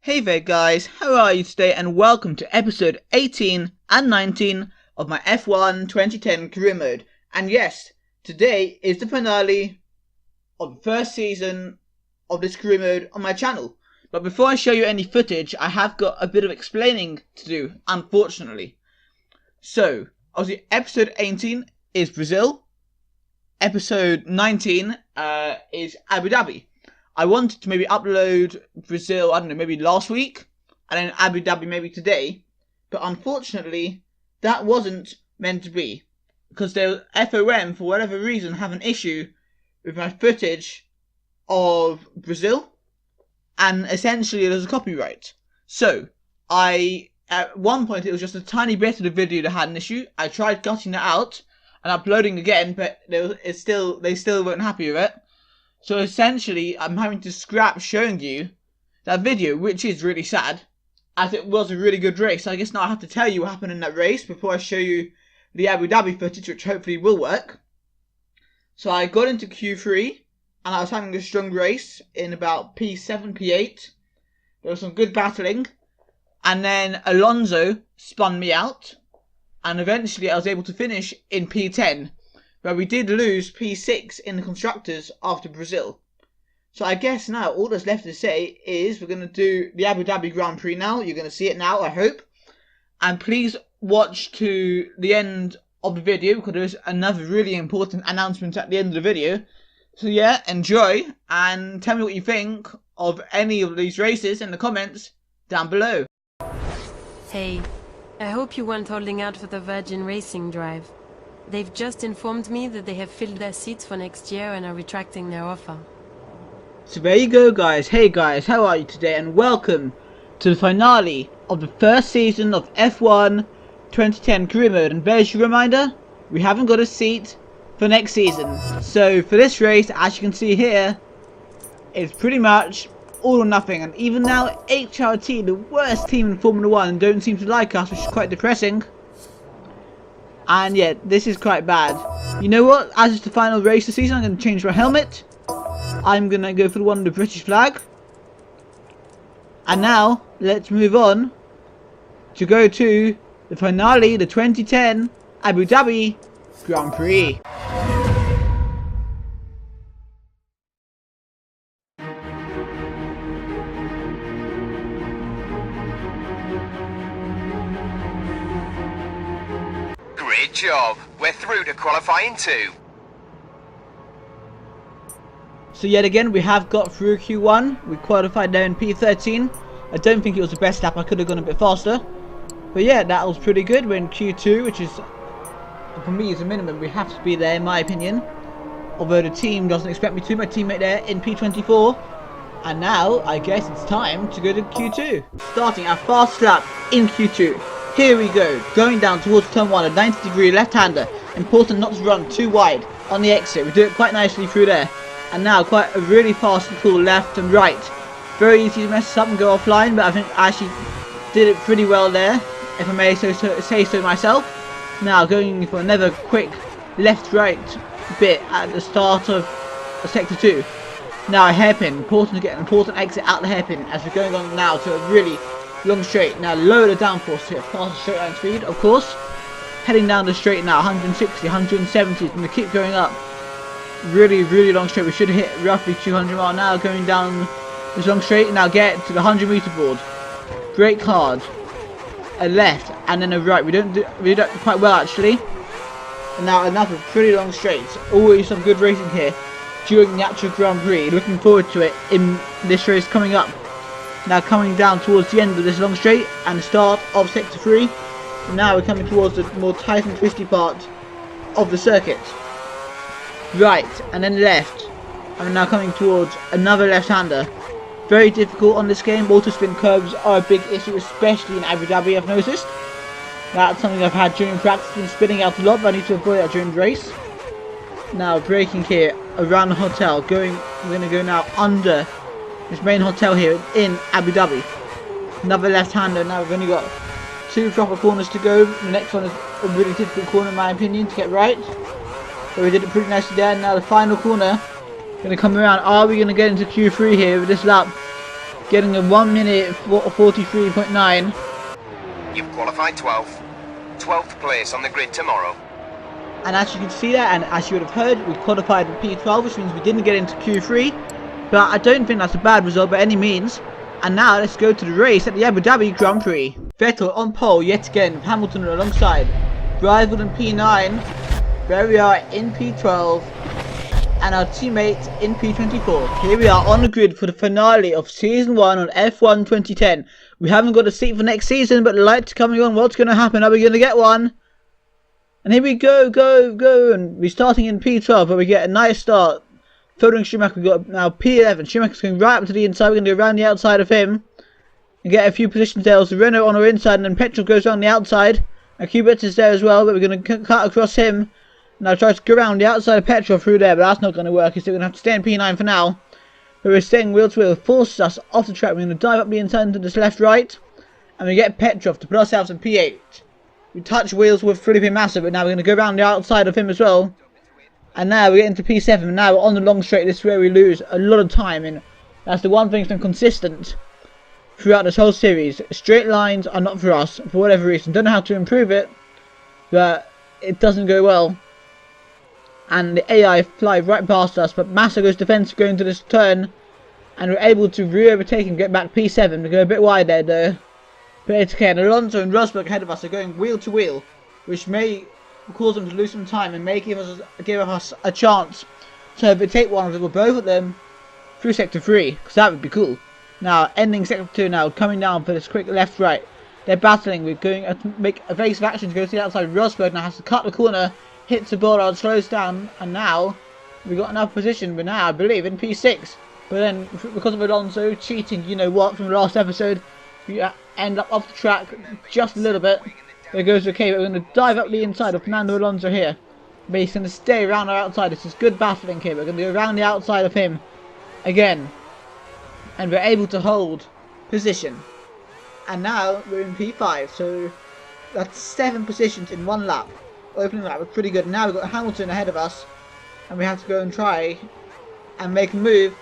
Hey there guys, how are you today, and welcome to episode 18 and 19 of my F1 2010 career mode. And yes, today is the finale of the first season of this career mode on my channel. But before I show you any footage, I have got a bit of explaining to do, unfortunately. So, obviously episode 18 is Brazil, episode 19 is Abu Dhabi. I wanted to maybe upload Brazil, I don't know, maybe last week, and then Abu Dhabi maybe today, but unfortunately, that wasn't meant to be, because the FOM, for whatever reason, have an issue with my footage of Brazil, and essentially there's a copyright. So, at one point it was just a tiny bit of the video that had an issue. I tried cutting that out and uploading again, but they still weren't happy with it. So essentially, I'm having to scrap showing you that video, which is really sad, as it was a really good race. I guess now I have to tell you what happened in that race before I show you the Abu Dhabi footage, which hopefully will work. So I got into Q3, and I was having a strong race in about P7, P8. There was some good battling, and then Alonso spun me out, and eventually I was able to finish in P10. But we did lose P6 in the Constructors after Brazil. So I guess now all that's left to say is we're going to do the Abu Dhabi Grand Prix now. You're going to see it now, I hope. And please watch to the end of the video, because there's another really important announcement at the end of the video. So yeah, enjoy, and tell me what you think of any of these races in the comments down below. Hey, I hope you weren't holding out for the Virgin Racing drive. They've just informed me that they have filled their seats for next year and are retracting their offer. So there you go guys. Hey guys, how are you today, and welcome to the finale of the first season of F1 2010 career mode. And there's your reminder, we haven't got a seat for next season. So for this race, as you can see here, it's pretty much all or nothing. And even now, HRT, the worst team in Formula 1, don't seem to like us, which is quite depressing. And yeah, this is quite bad. You know what? As it's the final race of the season, I'm going to change my helmet. I'm going to go for the one with the British flag. And now, let's move on to go to the finale, the 2010 Abu Dhabi Grand Prix. Great job. We're through to qualifying 2. So yet again, we have got through Q1. We qualified there in P13. I don't think it was the best lap. I could have gone a bit faster. But yeah, that was pretty good. We're in Q2, which is, for me, is a minimum. We have to be there, in my opinion. Although the team doesn't expect me to. My teammate there in P24. And now, I guess it's time to go to Q2. Starting our fast lap in Q2. Here we go, going down towards turn 1, a 90-degree left-hander. Important not to run too wide on the exit. We do it quite nicely through there. And now quite a really fast and cool left and right. Very easy to mess up and go offline, but I think I actually did it pretty well there, if I may say so myself. Now going for another quick left-right bit at the start of sector 2. Now a hairpin, important to get an important exit out the hairpin as we're going on now to a really long straight. Now lower the downforce to faster straight line speed, of course. Heading down the straight now, 160, 170, and we keep going up. Really, really long straight. We should hit roughly 200 miles now. Going down this long straight. Now get to the 100-meter board. Brake hard. A left and then a right. We don't do quite well actually. And now another pretty long straight. Always some good racing here during the actual Grand Prix. Looking forward to it in this race coming up. Now coming down towards the end of this long straight and the start of sector 3. And now we're coming towards the more tight and twisty part of the circuit. Right, and then left. And we're now coming towards another left-hander. Very difficult on this game. Auto spin curves are a big issue, especially in Abu Dhabi, I've noticed. That's something I've had during practice, been spinning out a lot, but I need to avoid that during the race. Now braking here around the hotel. We're going to go now under this main hotel here in Abu Dhabi. Another left-hander. Now we've only got 2 proper corners to go. The next one is a really difficult corner in my opinion to get right. So we did it pretty nicely there. Now the final corner, going to come around. Are we going to get into Q3 here with this lap? getting a 1 minute 43.9. You've qualified 12th. 12th place on the grid tomorrow. And as you can see there, and as you would have heard, we qualified in P12, which means we didn't get into Q3. But I don't think that's a bad result by any means. And now let's go to the race at the Abu Dhabi Grand Prix. Vettel on pole yet again, with Hamilton alongside. Rival in P9, where we are in P12, and our teammate in P24. Here we are on the grid for the finale of Season 1 on F1 2010. We haven't got a seat for next season, but the lights are coming on. What's going to happen? Are we going to get one? And here we go, and we're starting in P12, but we get a nice start. Following Schumacher, we've got now P11. Schumacher's going right up to the inside. We're going to go around the outside of him and get a few positions there. Also, Renault on our inside, and then Petrol goes around the outside. And Kubitz is there as well, but we're going to cut across him. Now try to go around the outside of Petrol through there, but that's not going to work. So we're going to have to stay in P9 for now. But we're staying wheel to wheel. Forces us off the track. We're going to dive up the inside into this left-right, and we get Petrov to put ourselves in P8. We touch wheels with Felipe Massa, but now we're going to go around the outside of him as well. And now we get into P7, and now we're on the long straight. This is where we lose a lot of time, and that's the one thing that's been consistent throughout this whole series. Straight lines are not for us, for whatever reason. Don't know how to improve it, but it doesn't go well. And the AI fly right past us, but Massa goes defensive going to this turn, and we're able to re-overtake him, get back P7. We go a bit wide there though. But it's okay, and Alonso and Rosberg ahead of us are going wheel to wheel, which may cause them to lose some time and may give us a chance to overtake one of them or both of them through Sector 3, because that would be cool. Now, ending Sector 2 now, coming down for this quick left-right. They're battling, we're going to make a evasive action to go to the outside. Rosberg now has to cut the corner, hits the board, slows down, and now we've got enough position. We're now, I believe, in P6. But then, because of Alonso cheating, you know what, from the last episode, we end up off the track just a little bit. There goes okay, but we're going to dive up the inside of Fernando Alonso here. But he's going to stay around our outside. This is good battling here. We're going to go around the outside of him again. And we're able to hold position. And now we're in P5. So that's 7 positions in 1 lap. Opening lap was pretty good. Now we've got Hamilton ahead of us. And we have to go and try and make a move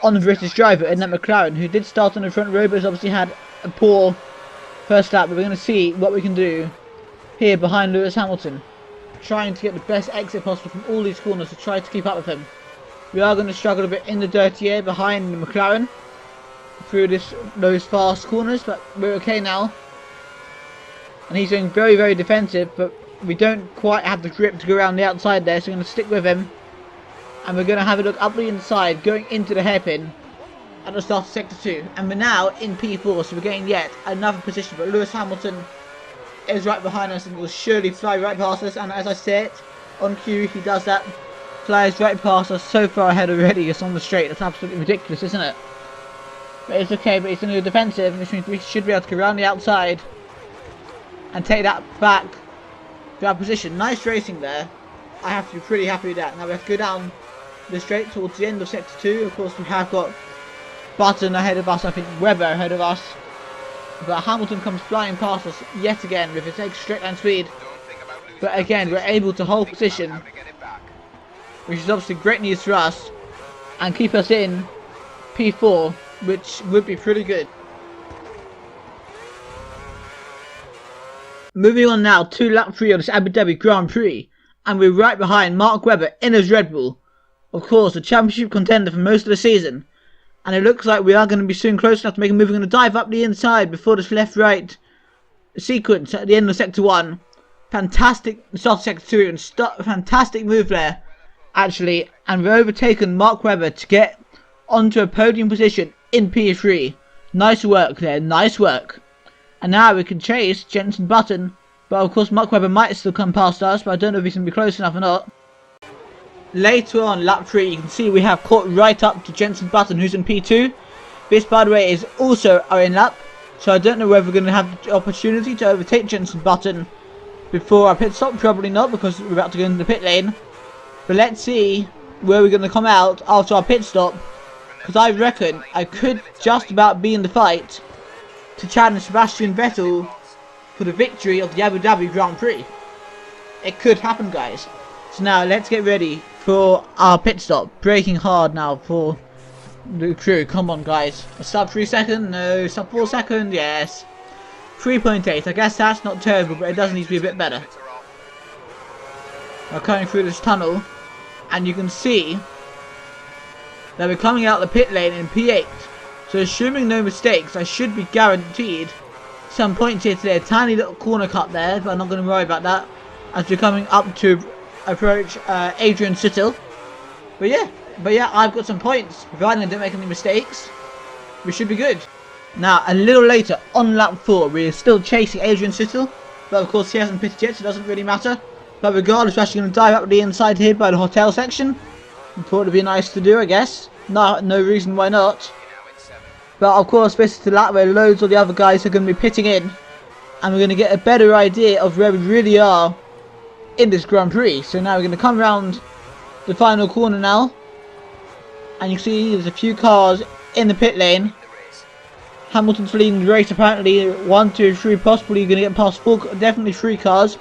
on the British driver in that McLaren, who did start on the front row, but has obviously had a poor first lap. But we're going to see what we can do here behind Lewis Hamilton, trying to get the best exit possible from all these corners to try to keep up with him. We are going to struggle a bit in the dirty air behind the McLaren through those fast corners, but we're okay now. And he's doing very, very defensive, but we don't quite have the grip to go around the outside there, so we're going to stick with him. And we're going to have a look up the inside, going into the hairpin at the start of Sector 2. And we're now in P4, so we're getting yet another position. But Lewis Hamilton is right behind us and will surely fly right past us. And as I said, on cue, he does that. Flies right past us, so far ahead already. It's on the straight. That's absolutely ridiculous, isn't it? But it's okay, but he's going to go defensive, which means we should be able to go around the outside and take that back to our position. Nice racing there. I have to be pretty happy with that. Now we have to go down the straight towards the end of Sector 2. Of course, we have got Button ahead of us, I think Webber ahead of us. But Hamilton comes flying past us yet again with his extra straight line speed. But again, we're able to hold position, which is obviously great news for us, and keep us in P4, which would be pretty good. Moving on now to lap 3 of this Abu Dhabi Grand Prix, and we're right behind Mark Webber in his Red Bull. Of course, the championship contender for most of the season. And it looks like we are going to be soon close enough to make a move. We're going to dive up the inside before this left-right sequence at the end of Sector 1. Fantastic start of Sector 2 and fantastic move there, actually. And we've overtaken Mark Webber to get onto a podium position in P3. Nice work there, nice work. And now we can chase Jenson Button. But of course Mark Webber might still come past us, but I don't know if he's going to be close enough or not. Later on, lap 3, you can see we have caught right up to Jenson Button, who's in P2. This, by the way, is also our in lap, so I don't know whether we're going to have the opportunity to overtake Jenson Button before our pit stop. Probably not, because we're about to go into the pit lane. But let's see where we're going to come out after our pit stop, because I reckon I could just about be in the fight to challenge Sebastian Vettel for the victory of the Abu Dhabi Grand Prix. It could happen, guys. So now let's get ready for our pit stop. Braking hard now for the crew. Come on, guys. A sub 3 second? No. Sub 4 second? Yes. 3.8. I guess that's not terrible, but it does need to be a bit better. We're coming through this tunnel, and you can see that we're coming out the pit lane in P8. So assuming no mistakes, I should be guaranteed some points here today. A tiny little corner cut there, but I'm not going to worry about that as we're coming up to approach Adrian Sittle. But yeah, I've got some points. Providing I don't make any mistakes, we should be good. Now, a little later, on lap 4, we're still chasing Adrian Sittle, but of course he hasn't pitted yet, so it doesn't really matter. But regardless, we're actually going to dive up the inside here by the hotel section. I thought it'd be nice to do, I guess. No reason why not. But of course, this is the lap where loads of the other guys are going to be pitting in, and we're going to get a better idea of where we really are in this Grand Prix. So now we're going to come around the final corner now, and you see there's a few cars in the pit lane. Hamilton's leading the race apparently. 1, 2, 3, possibly going to get past 4, definitely 3 cars.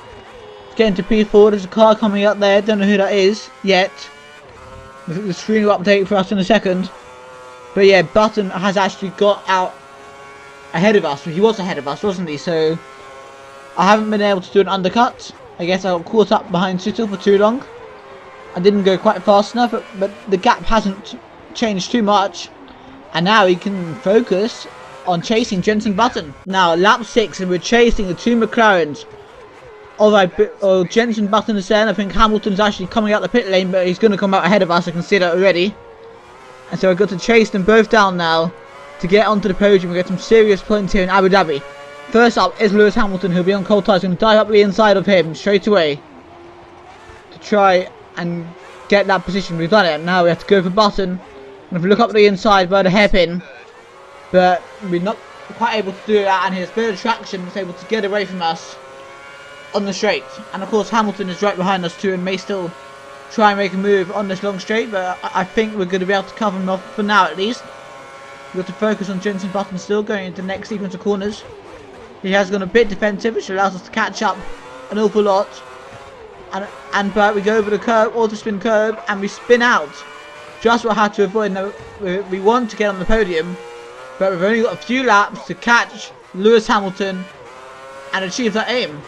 Getting to P4, there's a car coming up there, don't know who that is yet. The screen will update for us in a second. But yeah, Button has actually got out ahead of us. He was ahead of us, wasn't he? So I haven't been able to do an undercut. I guess I got caught up behind Sittle for too long. I didn't go quite fast enough, but the gap hasn't changed too much. And now he can focus on chasing Jenson Button. Now, lap 6, and we're chasing the 2 McLarens. Alright, Jenson Button is there. I think Hamilton's actually coming out the pit lane, but he's going to come out ahead of us. I can see that already. And so I've got to chase them both down now to get onto the podium and get some serious points here in Abu Dhabi. First up is Lewis Hamilton, who'll be on cold tires. Going to dive up the inside of him straight away to try and get that position. We've done it. Now we have to go for Button. And if we look up the inside by the hairpin, but we're not quite able to do that, and his bit of traction is able to get away from us on the straight. And of course Hamilton is right behind us too and may still try and make a move on this long straight, but I think we're going to be able to cover him off for now at least. We've got to focus on Jenson Button still going into the next sequence of corners. He has gone a bit defensive, which allows us to catch up an awful lot. But we go over the curve, auto spin curve, and we spin out. Just what I had to avoid. Now, we want to get on the podium, but we've only got a few laps to catch Lewis Hamilton and achieve that aim.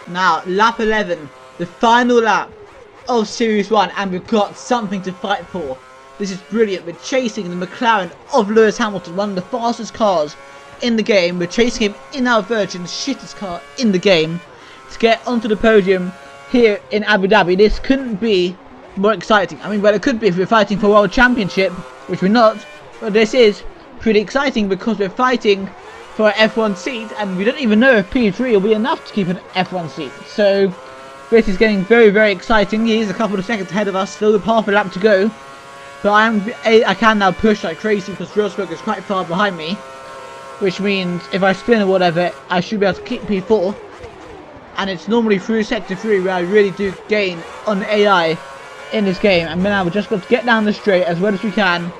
Now, lap 11, the final lap of Series 1, and we've got something to fight for. This is brilliant. We're chasing the McLaren of Lewis Hamilton, one of the fastest cars in the game. We're chasing him in our Virgin, the shittest car in the game, to get onto the podium here in Abu Dhabi. This couldn't be more exciting. I mean, well, it could be if we're fighting for World Championship, which we're not, but this is pretty exciting because we're fighting for an F1 seat, and we don't even know if P3 will be enough to keep an F1 seat. So this is getting very, very exciting. He is a couple of seconds ahead of us, still with half a lap to go, but I can now push like crazy because Rosberg is quite far behind me, which means if I spin or whatever, I should be able to keep P4. And it's normally through sector 3 where I really do gain on the AI in this game. And now we've just got to get down the straight as well as we can,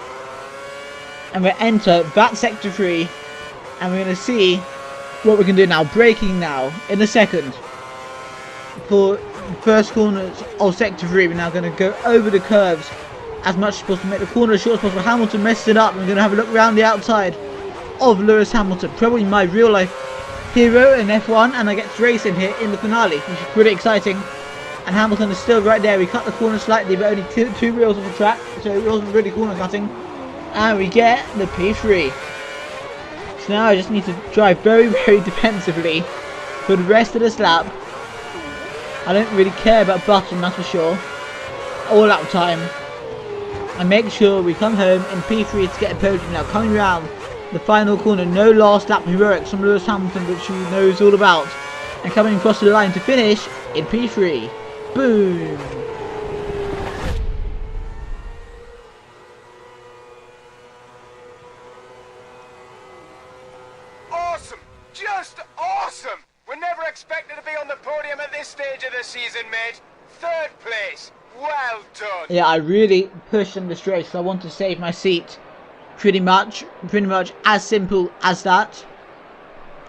and we enter that sector 3, and we're going to see what we can do now. Braking now in a second for the first corners of sector 3. We're now going to go over the curves as much as possible, make the corner as short as possible. Hamilton messed it up. We're going to have a look around the outside of Lewis Hamilton, probably my real life hero in F1, and I get to race in here in the finale, which is pretty exciting. And Hamilton is still right there. We cut the corner slightly, but only two wheels of the track, so it wasn't really corner cutting. And we get the P3. So now I just need to drive very, very defensively for the rest of this lap. I don't really care about Button, that's for sure, all lap time. And make sure we come home in P3 to get a podium. Now coming around the final corner, no last lap heroics from Lewis Hamilton, which he knows all about, and coming across the line to finish in P3. Boom! Awesome! Just awesome! We never expected to be on the podium at this stage of the season, mate. 3rd place. Well done. Yeah, I really pushed in this race, so I want to save my seat. Pretty much as simple as that.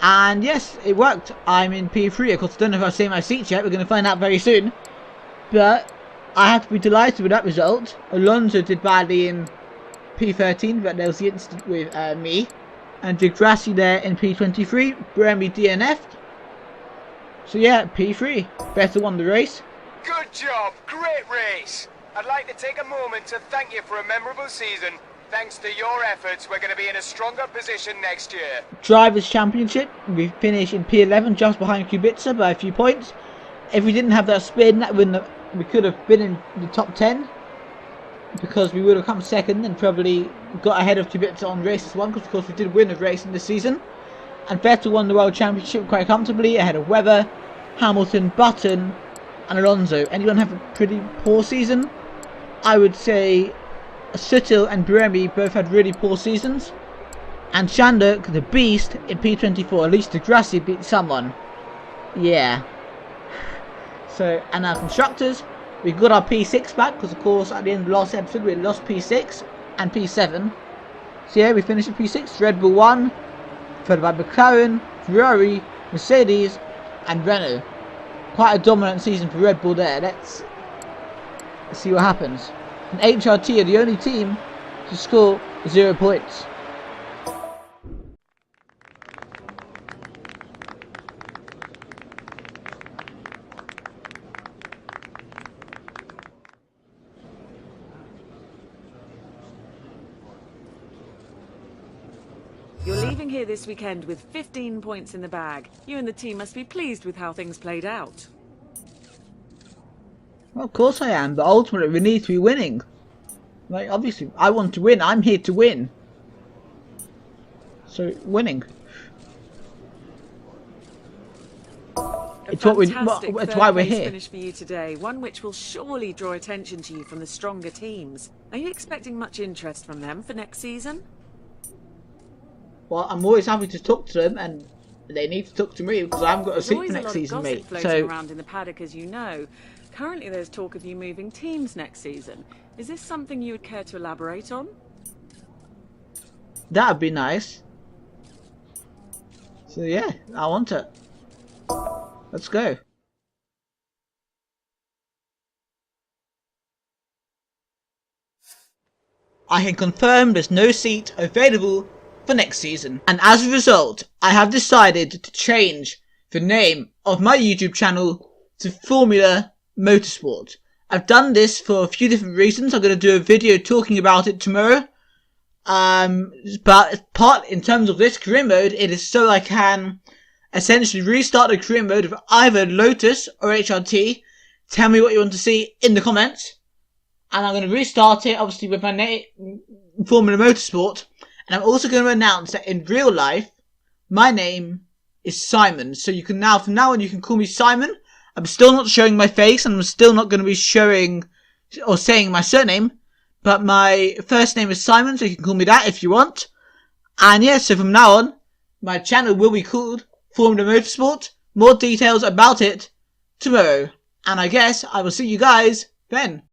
And yes, it worked. I'm in P3. Of course, I don't know if I've saved my seat yet. We're going to find out very soon. But I have to be delighted with that result. Alonso did badly in P13, but there was the incident with me. And De Grassi there in P23. Bremy DNF'd. So yeah, P3. Vettel won the race. Good job, great race. I'd like to take a moment to thank you for a memorable season. Thanks to your efforts, we're going to be in a stronger position next year. Drivers' Championship, we finished in P11, just behind Kubica by a few points. If we didn't have that spin, we could have been in the top 10. Because we would have come second and probably got ahead of Kubica on races 1, because of course we did win a race in this season. And Vettel won the World Championship quite comfortably, ahead of Webber, Hamilton, Button and Alonso. Anyone have a pretty poor season? I would say Suttil and Bremy both had really poor seasons. And Shanduk, the beast, in P24. At least De Grassi beat someone. Yeah. So, and our constructors, we got our P6 back, because of course at the end of the last episode we lost P6 and P7. So yeah, we finished at P6. Red Bull 1, followed by McLaren, Ferrari, Mercedes and Renault. Quite a dominant season for Red Bull there. Let's see what happens. And HRT are the only team to score 0 points. You're leaving here this weekend with 15 points in the bag. You and the team must be pleased with how things played out. Well, of course I am, but ultimately we need to be winning. Like, obviously, I want to win. I'm here to win. So, winning. It's what it's why we're here. Finish for you today, one which will surely draw attention to you from the stronger teams. Are you expecting much interest from them for next season? Well, I'm always happy to talk to them, and they need to talk to me because I haven't got a seat for next season, mate. So around in the paddock, as you know. Currently, there's talk of you moving teams next season. Is this something you would care to elaborate on? That'd be nice. So yeah, I want it. Let's go. I can confirm there's no seat available for next season, and as a result I have decided to change the name of my YouTube channel to Formula Motorsport. I've done this for a few different reasons. I'm going to do a video talking about it tomorrow, but in terms of this career mode, it is so I can essentially restart the career mode of either Lotus or HRT. Tell me what you want to see in the comments, and I'm going to restart it obviously with my name, Formula Motorsport. And I'm also going to announce that in real life, my name is Simon. So you can now, from now on, you can call me Simon. I'm still not showing my face, and I'm still not going to be showing or saying my surname. But my first name is Simon, so you can call me that if you want. And yeah, so from now on, my channel will be called Formula Motorsport. More details about it tomorrow. And I guess I will see you guys then.